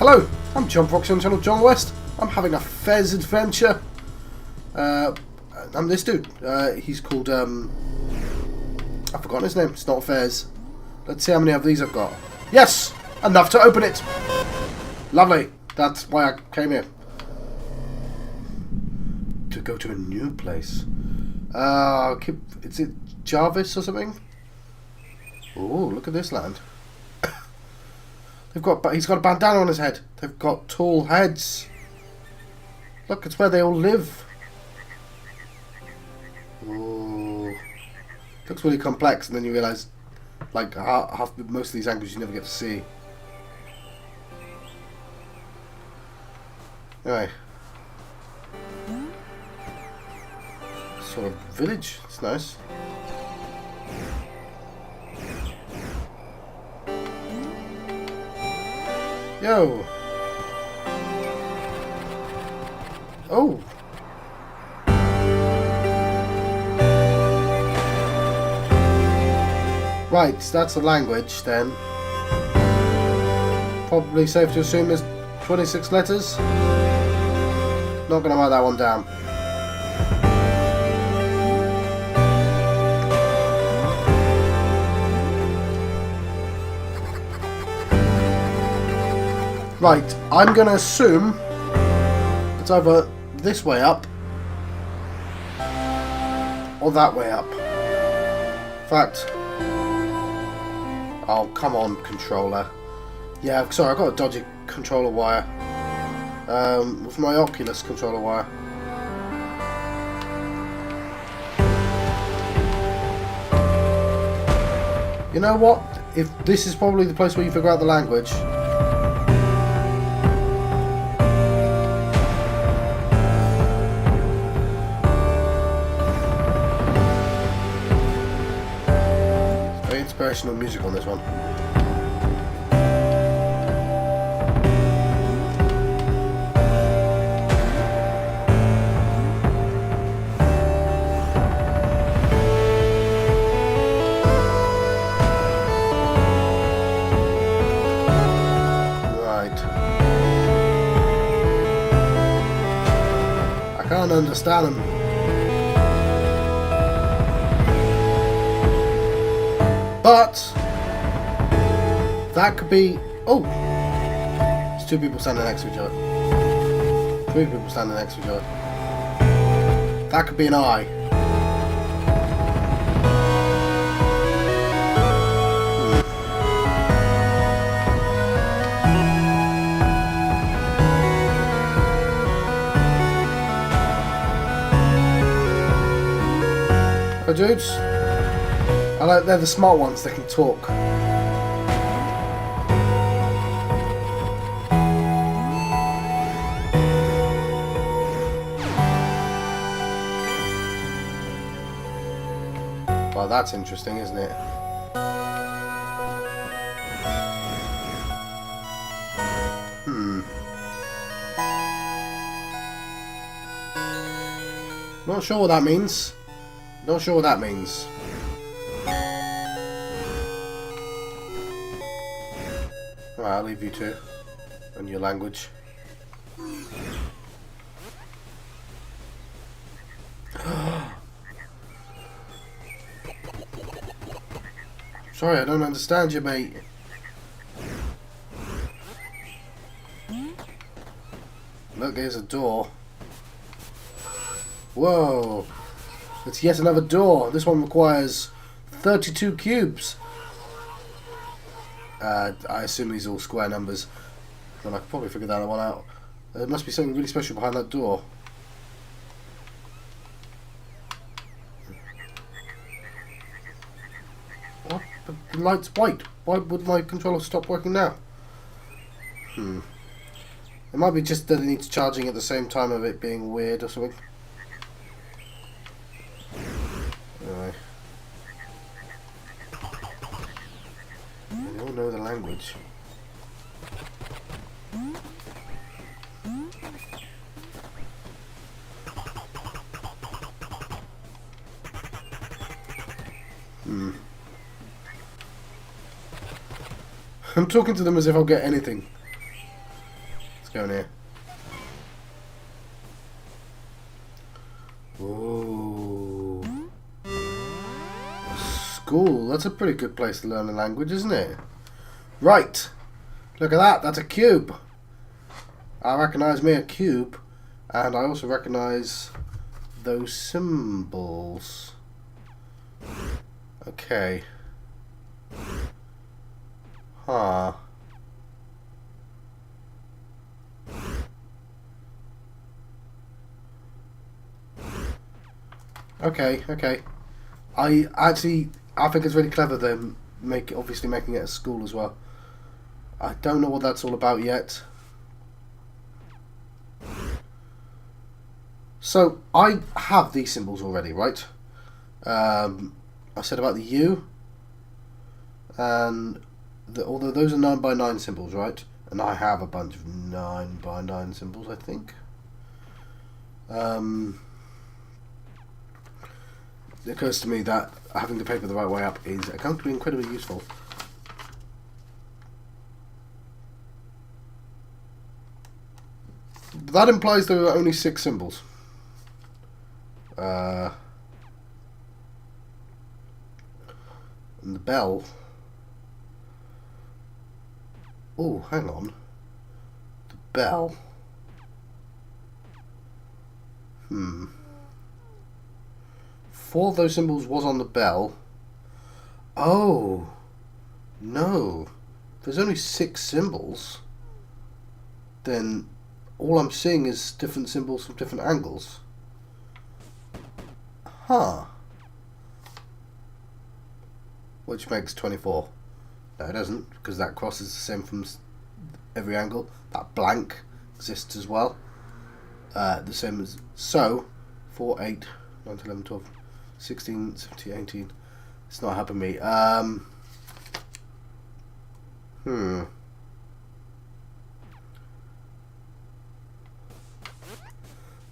Hello, I'm John Foxy on channel John West. I'm having a Fez adventure. I'm this dude. He's called, I've forgotten his name. It's not Fez. Let's see how many of these I've got. Yes! Enough to open it! Lovely. That's why I came here. To go to a new place. Is it Jarvis or something? Oh, look at this land. He's got a bandana on his head. They've got tall heads. Look, it's where they all live. Ooh. Looks really complex, and then you realise, like, most of these angles you never get to see. Anyway. Sort of village. It's nice. Yo! Oh! Right, that's the language then. Probably safe to assume there's 26 letters. Not gonna write that one down. Right, I'm going to assume it's either this way up or that way up. In fact, oh come on, controller. Yeah, sorry, I've got a dodgy controller wire with my Oculus controller wire. You know what? If this is probably the place where you figure out the language. Inspirational music on this one. Right. I can't understand them. But that could be. Oh, there's two people standing next to each other. Three people standing next to each other. That could be an eye. Hey dudes. They're the smart ones, they can talk. Well, that's interesting, isn't it? Not sure what that means. Not sure what that means. Right, I'll leave you two and your language. Sorry, I don't understand you, mate. Look, there's a door. Whoa! It's yet another door. This one requires 32 cubes. I assume these are all square numbers. Then I could probably figure that one out. There must be something really special behind that door. What? The light's white. Why would my controller stop working now? It might be just that it needs charging at the same time of it being weird or something. Anyway. They all know the language. I'm talking to them as if I'll get anything. going here? Ooh. School. That's a pretty good place to learn a language, isn't it? Right. Look at that. That's a cube. I recognise me a cube. And I also recognise those symbols. Okay. Huh. Okay, okay. I think it's really clever them obviously making it a school as well. I don't know what that's all about yet. So I have these symbols already, right? I said about the U, and although those are 9x9 symbols, right? And I have a bunch of 9x9 symbols, I think. It occurs to me that having the paper the right way up is going to be incredibly useful. But that implies there are only 6 symbols. And the bell. Oh, hang on. The bell. 4 of those symbols was on the bell. Oh. No. If there's only 6 symbols, then all I'm seeing is different symbols from different angles. Huh. Which makes 24. No, it doesn't, because that cross is the same from every angle. That blank exists as well. The same as... So, 4, 8, 9, 11, 12, 16, 17, 18. It's not helping me.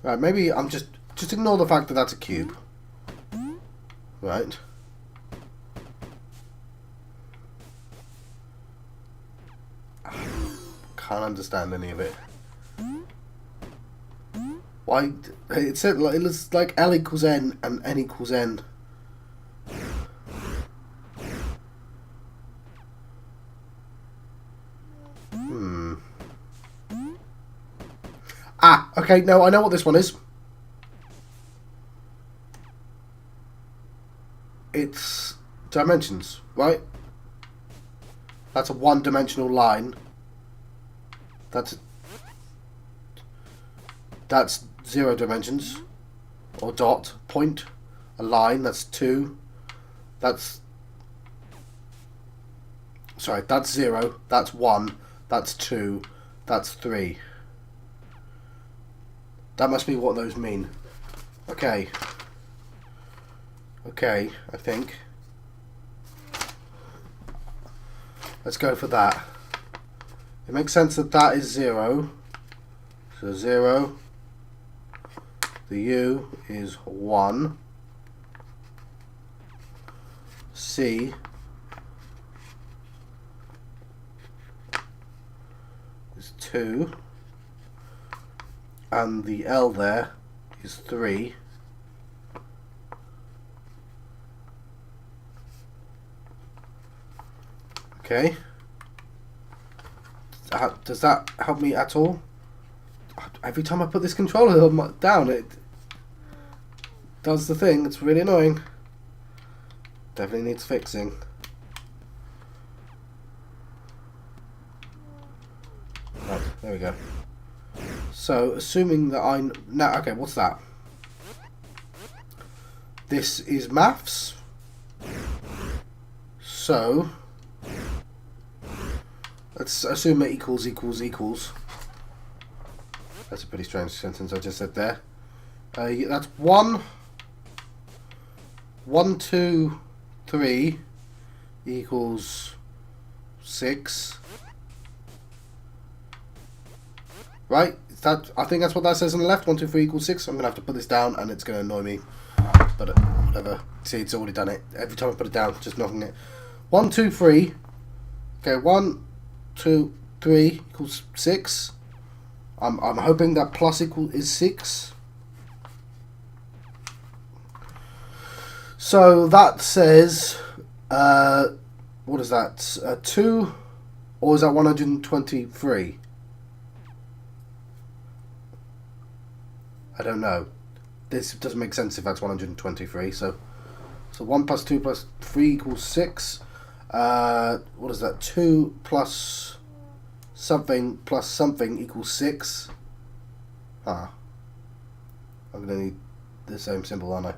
Right, maybe I'm just ignore the fact that that's a cube. Right. Can't understand any of it. Why? It said like it looks like L equals N and N equals N. Ah, okay. No, I know what this one is. It's dimensions, right? That's a one-dimensional line. That's 0 dimensions, or dot, point, a line. That's 2. That's 0. That's 1. That's 2. That's 3. That must be what those mean. Okay. Okay, I think. Let's go for that. It makes sense that that is 0. So 0. The U is 1. C is 2. And the L there is 3. Okay. Does that help me at all? Every time I put this controller down, it does the thing. It's really annoying. Definitely needs fixing. Right, there we go. So, assuming that now, okay, what's that? This is maths. So, let's assume it equals. That's a pretty strange sentence I just said there. That's 1, 1, 2, 3 equals 6. Right? I think that's what that says on the left. 1, 2, 3 equals 6. I'm going to have to put this down and it's going to annoy me. But whatever. See, it's already done it. Every time I put it down, just knocking it. 1, 2, 3. Okay, 1, 2, 3 equals 6. I'm hoping that plus equal is 6. So that says, what is that? 2, or is that 123? I don't know. This doesn't make sense if that's 123. So 1 plus 2 plus 3 equals 6. What is that? 2 plus something equals 6. I'm going to need the same symbol, aren't I?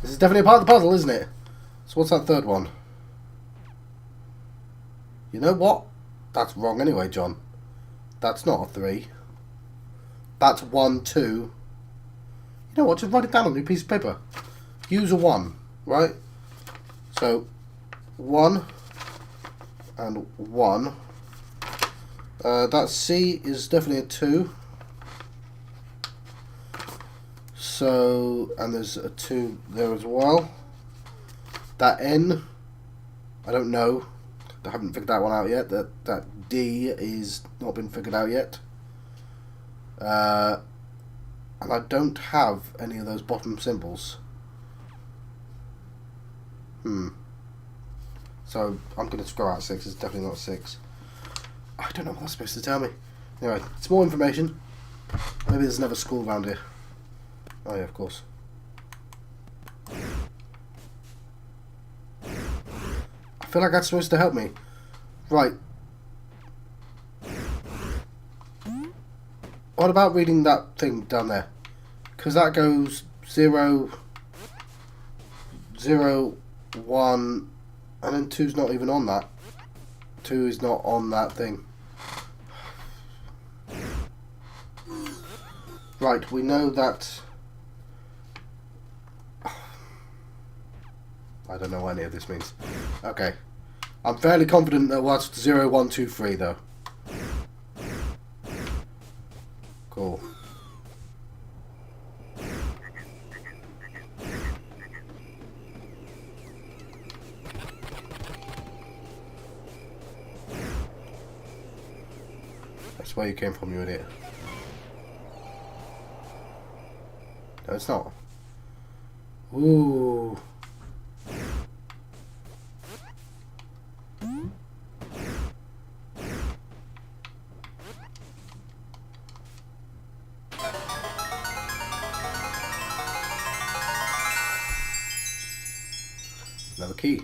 This is definitely a part of the puzzle, isn't it? So what's that third one? You know what? That's wrong anyway, John. That's not a 3. That's 1, 2. You know what? Just write it down on a piece of paper. Use a 1, right? So 1 and 1. That C is definitely a 2. So, and there's a 2 there as well. That N, I don't know. I haven't figured that one out yet. That D is not been figured out yet. And I don't have any of those bottom symbols. So I'm going to throw out 6. It's definitely not 6. I don't know what that's supposed to tell me. Anyway, it's more information. Maybe there's another school around here. Oh yeah, of course. I feel like that's supposed to help me. Right. What about reading that thing down there? Because that goes 0, 0, 1, and then 2's not even on that. 2 is not on that thing. Right, we know that... I don't know what any of this means. Okay. I'm fairly confident that what's 0, 1, 2, 3 though. Cool. That's where you came from, you idiot. No, it's not. Ooh. Another key.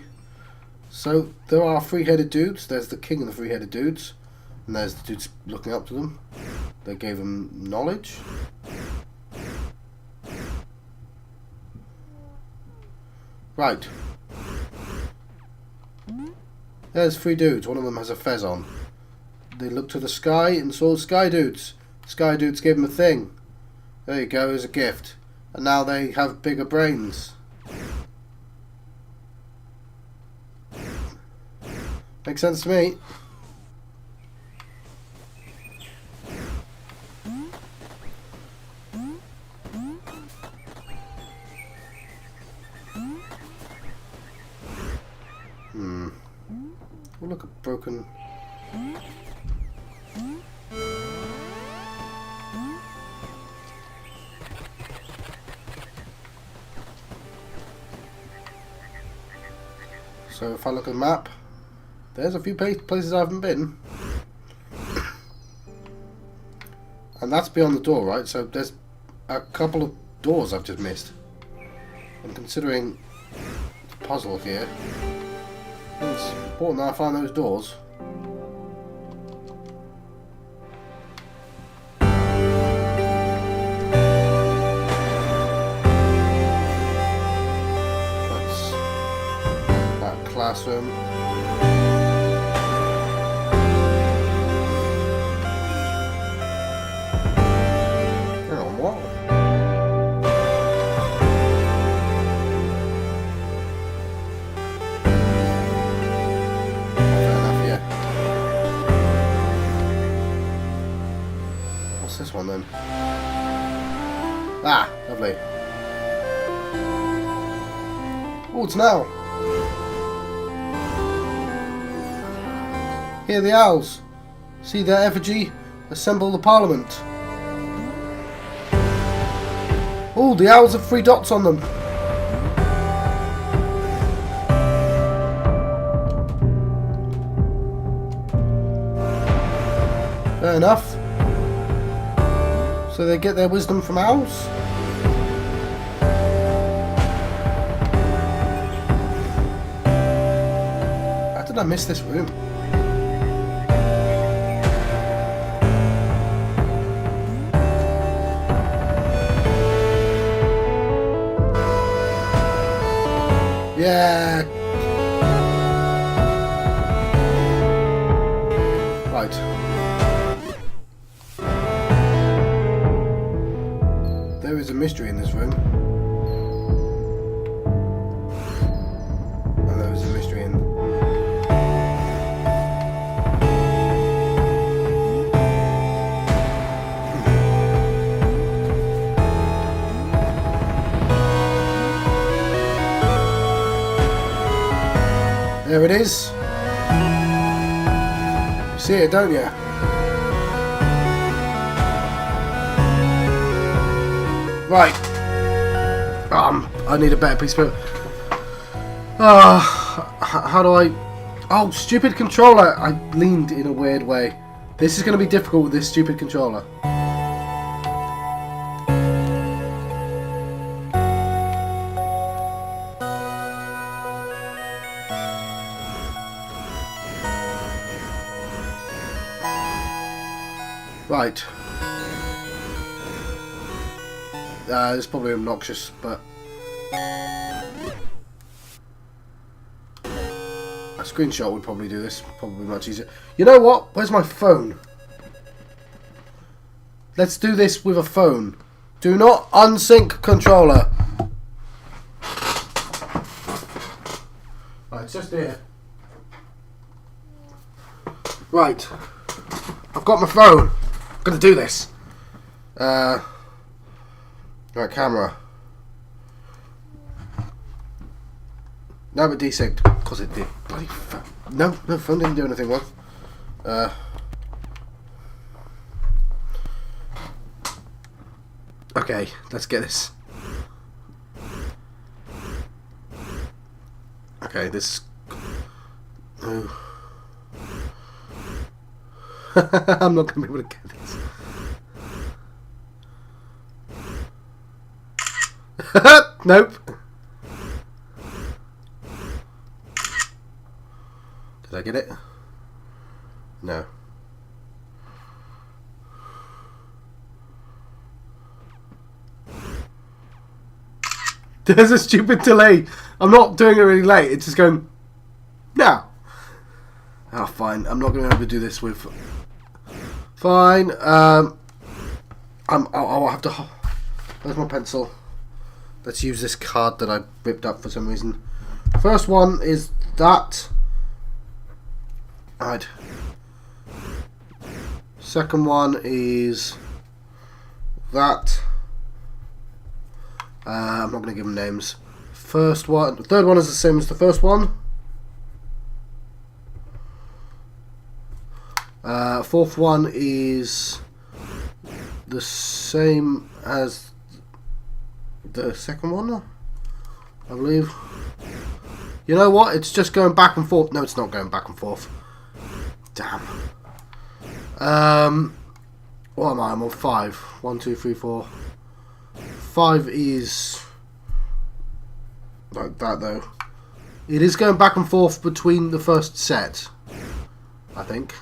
So there are 3-headed dudes. There's the king of the 3-headed dudes, and there's the dudes looking up to them. They gave him knowledge. Right. There's 3 dudes. One of them has a fez on. They looked to the sky and saw sky dudes. Sky dudes gave them a thing. There you go, as a gift. And now they have bigger brains. Makes sense to me. Oh, look, a broken... So if I look at the map, there's a few places I haven't been. And that's beyond the door, right? So there's a couple of doors I've just missed. And considering the puzzle here, it's important that I find those doors. That's that classroom. This one then. Ah, lovely. Hogwarts now. Hear the owls. See their effigy. Assemble the Parliament. Oh, the owls have 3 dots on them. Fair enough. So they get their wisdom from owls? How did I miss this room? Yeah. Right. There is a mystery in this room. And there is a mystery in... There it is. You see it, don't you? Right. I need a better piece of paper. How do I... Oh, stupid controller. I leaned in a weird way. This is going to be difficult with this stupid controller. Right. It's probably obnoxious, but a screenshot would probably do this. Probably much easier. You know what? Where's my phone? Let's do this with a phone. Do not unsync controller. Right, it's just here. Right. I've got my phone. I'm gonna do this. Right, camera. No, but desynced. Because it did. Bloody no, phone didn't do anything wrong. Okay, let's get this. Okay, this. No. I'm not gonna be able to get this. Nope. Did I get it? No. There's a stupid delay. I'm not doing it really late. It's just going. No. Oh, fine. I'm not going to be able to do this with. Fine. I'll have to. Where's my pencil? Let's use this card that I ripped up for some reason. First one is that. Right. Second one is that. I'm not going to give them names. Third one is the same as the first one. Fourth one is the same as the second one, I believe. You know what? It's just going back and forth. No, it's not going back and forth. Damn. What am I? I'm on 5. 1, 2, 3, 4. 5 is like that though. It is going back and forth between the first set, I think.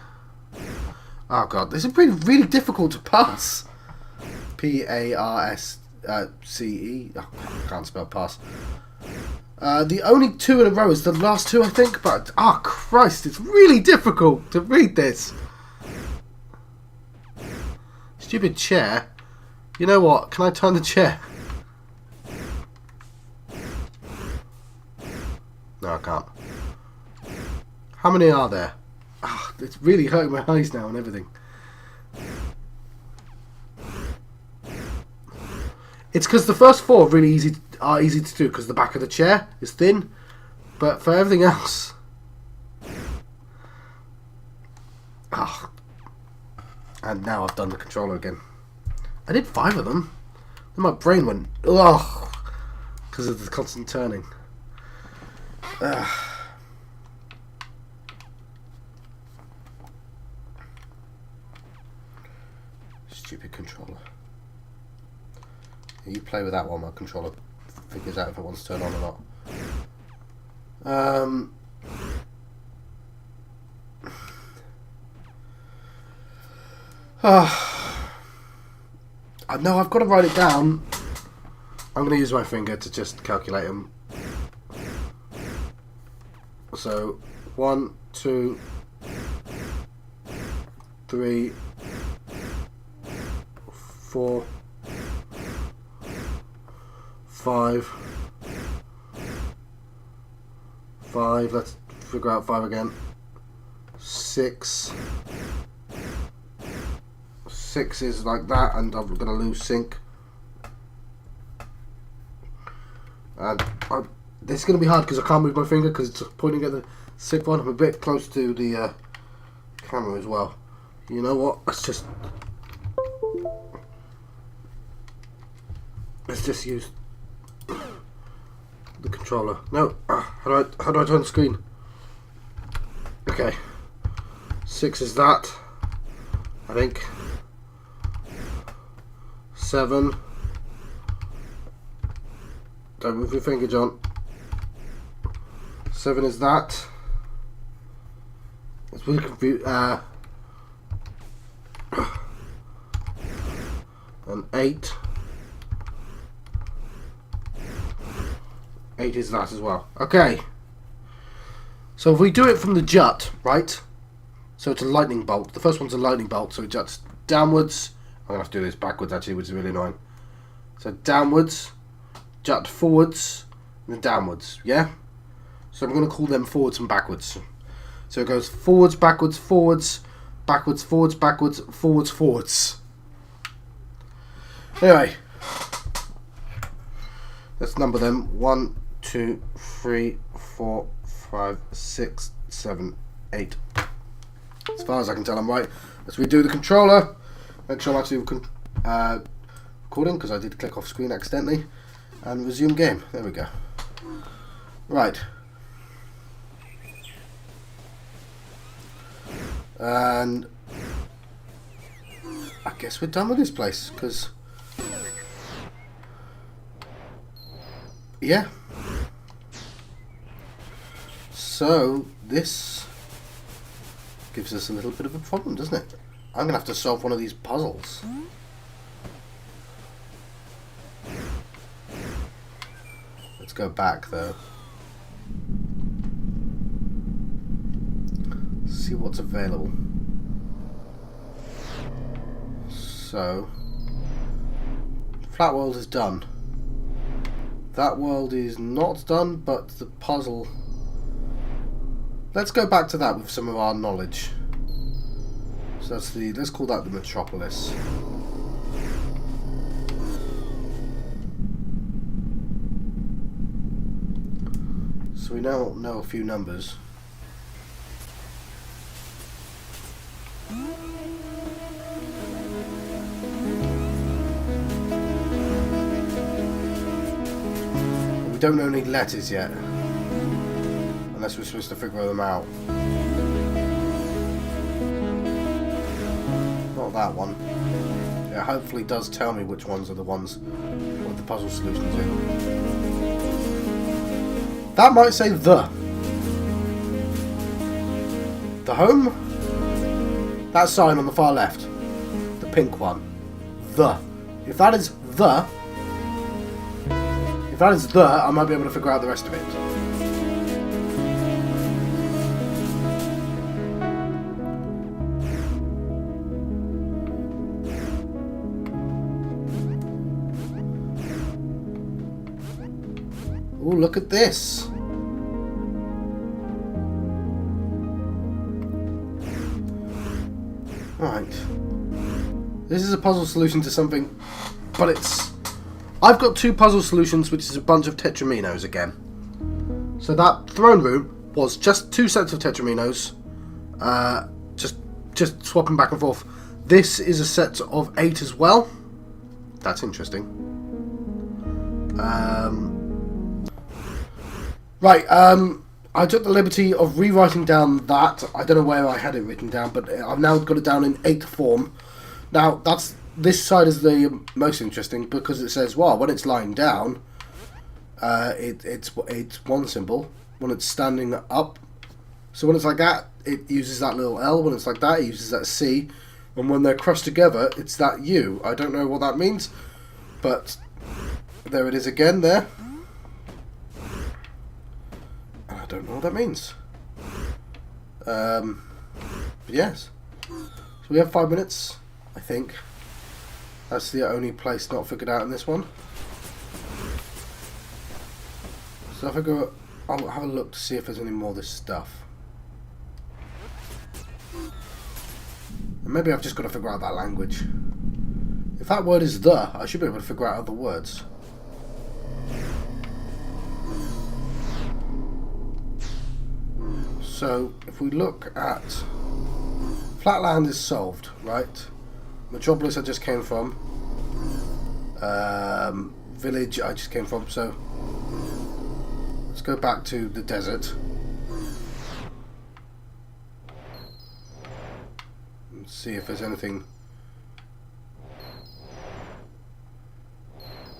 Oh god, this is really difficult to pass. P-A-R-S-C-E. Oh, I can't spell pass. The only 2 in a row is the last 2, I think. But Christ, it's really difficult to read this. Stupid chair. You know what? Can I turn the chair? No, I can't. How many are there? It's really hurting my eyes now and everything. It's because the first 4 are really easy. are easy to do because the back of the chair is thin, but for everything else, and now I've done the controller again. I did 5 of them, and my brain went ugh because of the constant turning. Stupid controller. You play with that one, my controller figures out if it wants to turn on or not. I know I've got to write it down. I'm going to use my finger to just calculate them. So 1, 2, 3, 4, 5. Let's figure out 5 again. 6. 6 is like that, and I'm going to lose sync. And this is going to be hard because I can't move my finger because it's pointing at the 6th one. I'm a bit close to the camera as well. You know what? Let's just use the controller. No, how do I turn the screen? Okay, 6 is that, I think. 7. Don't move your finger, John. 7 is that. It's really confused. And 8. 8 is that as well. Okay. So if we do it from the jut, right? So it's a lightning bolt. The first one's a lightning bolt, so it juts downwards. I'm going to have to do this backwards actually, which is really annoying. So downwards, jut forwards, and then downwards, yeah? So I'm going to call them forwards and backwards. So it goes forwards, backwards, forwards, backwards, forwards, backwards, forwards, forwards. Anyway, let's number them. 1, 2, 3, 4, 5, 6, 7, 8. As far as I can tell, I'm right. Let's redo the controller. Make sure I'm actually recording because I did click off screen accidentally. And resume game. There we go. Right. And I guess we're done with this place because, yeah. So this gives us a little bit of a problem, doesn't it? I'm going to have to solve one of these puzzles. Let's go back though. See what's available. So, flat world is done. That world is not done, but the puzzle. Let's go back to that with some of our knowledge. So that's the, let's call that the metropolis. So we now know a few numbers. But we don't know any letters yet. Unless we're supposed to figure them out. Not that one. It hopefully does tell me which ones are the ones with the puzzle solutions in. That might say the home? That sign on the far left. The pink one. The. If that is the, I might be able to figure out the rest of it. Oh, look at this. Right. This is a puzzle solution to something, but it's I've got 2 puzzle solutions, which is a bunch of Tetraminoes again. So that throne room was just 2 sets of Tetraminoes, just swapping back and forth. This is a set of 8 as well. That's interesting. Right, I took the liberty of rewriting down that. I don't know where I had it written down, but I've now got it down in 8 form. Now, this side is the most interesting because it says, well, when it's lying down, it's one symbol. When it's standing up, so when it's like that, it uses that little L. When it's like that, it uses that C. And when they're crossed together, it's that U. I don't know what that means, but there it is again there. I don't know what that means. But yes. So we have 5 minutes, I think. That's the only place not figured out in this one. So if I go, I'll have a look to see if there's any more of this stuff. And maybe I've just got to figure out that language. If that word is the, I should be able to figure out other words. So if we look at Flatland is solved, right? Metropolis I just came from. Village I just came from, so let's go back to the desert. And see if there's anything.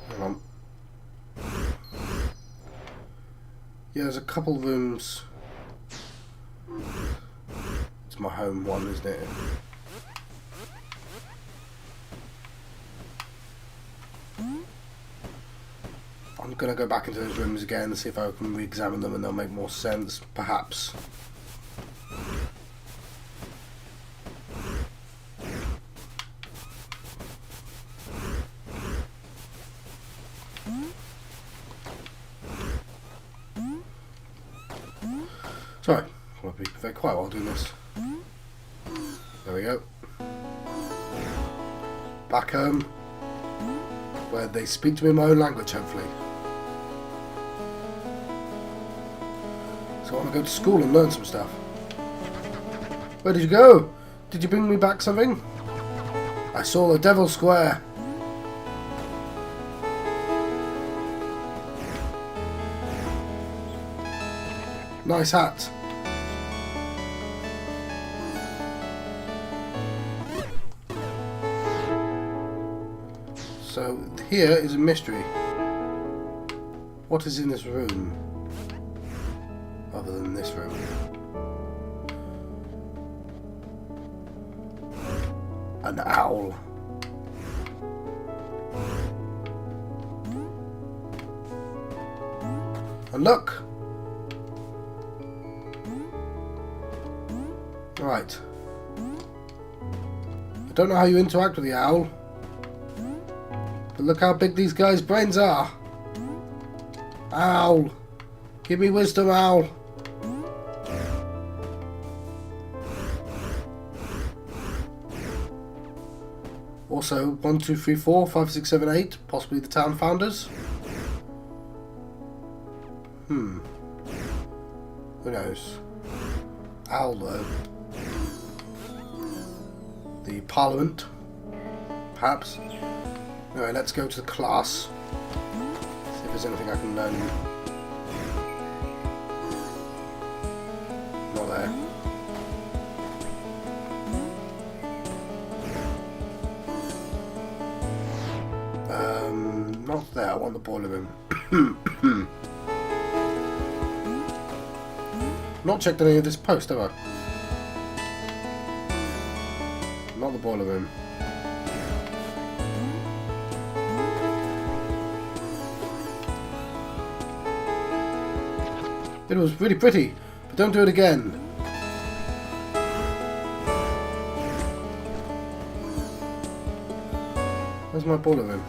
Hang on. Yeah, there's a couple rooms. It's my home one, isn't it? I'm going to go back into those rooms again and see if I can re-examine them and they'll make more sense, perhaps. Sorry, I'll be very quiet while doing this. There we go. Back home, where they speak to me in my own language, hopefully. So I want to go to school and learn some stuff. Where did you go? Did you bring me back something? I saw the Devil Square. Nice hat. So here is a mystery. What is in this room? Other than this room. An owl. And look! Right. I don't know how you interact with the owl. But look how big these guys' brains are. Owl. Give me wisdom, owl. Also, 1, 2, 3, 4, 5, 6, 7, 8. Possibly the town founders. Who knows? Owl, though. The Parliament. Perhaps. Anyway, let's go to the class. See if there's anything I can learn. Not there. Not there. I want the boiler room. Not checked any of this post, have I? Not the boiler room. It was really pretty, but don't do it again. Where's my boiler room?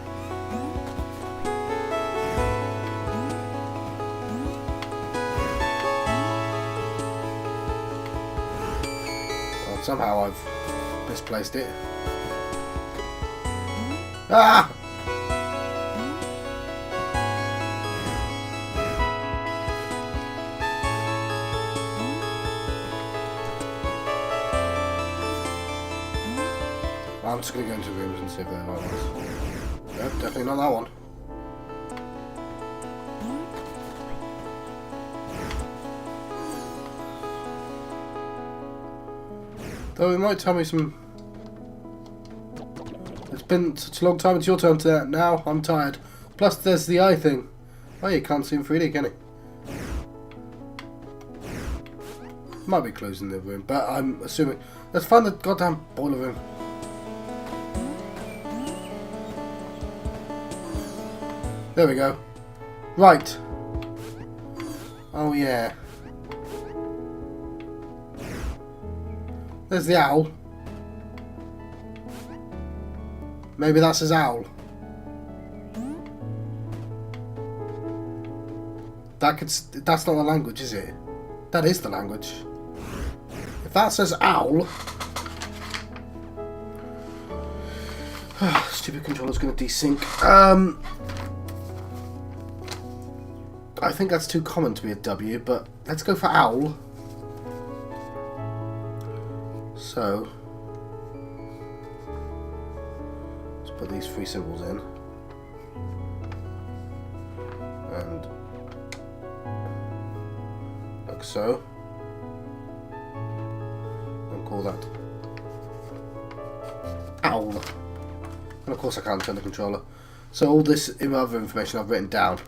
Well, somehow I've misplaced it. Ah! I'm just going to go into rooms and see if they're the right ones. Nope, definitely not that one. Though it might tell me some... It's been such a long time, it's your turn to now. I'm tired. Plus there's the eye thing. Oh, you can't see in 3D, can you? Might be closing the room, but I'm assuming... Let's find the goddamn boiler room. There we go. Right. Oh yeah. There's the owl. Maybe that's his owl. That's not the language, is it? That is the language. If that says owl... Stupid controller's going to desync. I think that's too common to be a W, but let's go for owl. So... let's put these 3 symbols in. And... like so. And call that owl. And of course I can't turn the controller. So all this other information I've written down,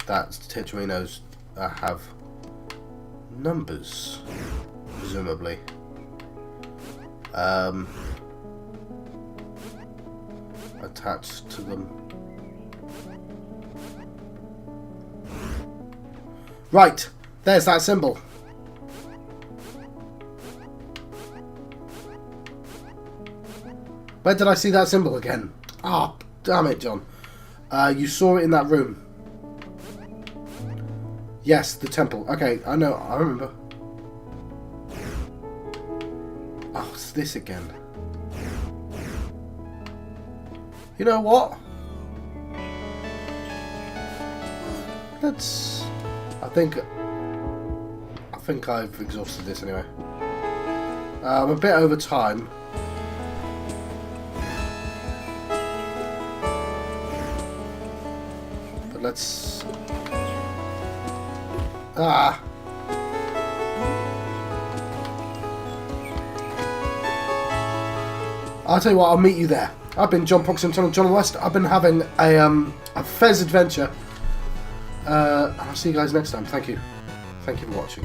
that Tetraminoes have numbers, presumably. Attached to them. Right, there's that symbol. Where did I see that symbol again? Ah, oh, damn it, John. You saw it in that room. Yes, the temple. Okay, I know, I remember. Oh, it's this again. You know what? Let's... I think I've exhausted this anyway. I'm a bit over time. But let's... Ah! I'll tell you what, I'll meet you there. I've been John Proxy and John West. I've been having a Fez adventure. And I'll see you guys next time. Thank you. Thank you for watching.